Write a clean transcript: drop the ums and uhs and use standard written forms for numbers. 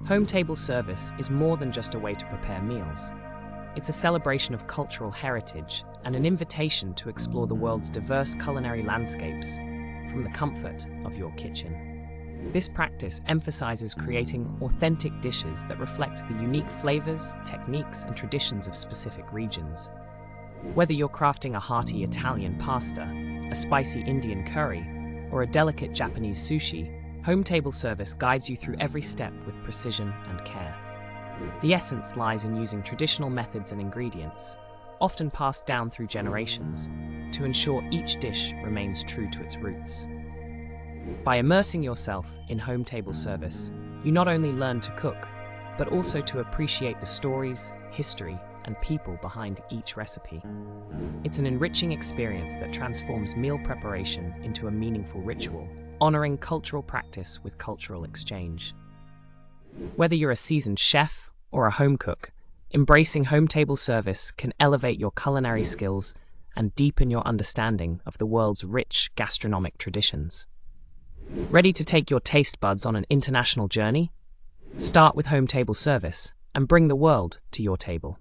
Home table service is more than just a way to prepare meals. It's a celebration of cultural heritage and an invitation to explore the world's diverse culinary landscapes from the comfort of your kitchen. This practice emphasizes creating authentic dishes that reflect the unique flavors, techniques, and traditions of specific regions. Whether you're crafting a hearty Italian pasta, a spicy Indian curry, or a delicate Japanese sushi, home table service guides you through every step with precision and care. The essence lies in using traditional methods and ingredients, often passed down through generations, to ensure each dish remains true to its roots. By immersing yourself in home table service, you not only learn to cook, but also to appreciate the stories, history, and people behind each recipe. It's an enriching experience that transforms meal preparation into a meaningful ritual, honoring cultural practice with cultural exchange. Whether you're a seasoned chef or a home cook, embracing home table service can elevate your culinary skills and deepen your understanding of the world's rich gastronomic traditions. Ready to take your taste buds on an international journey? Start with home table service and bring the world to your table.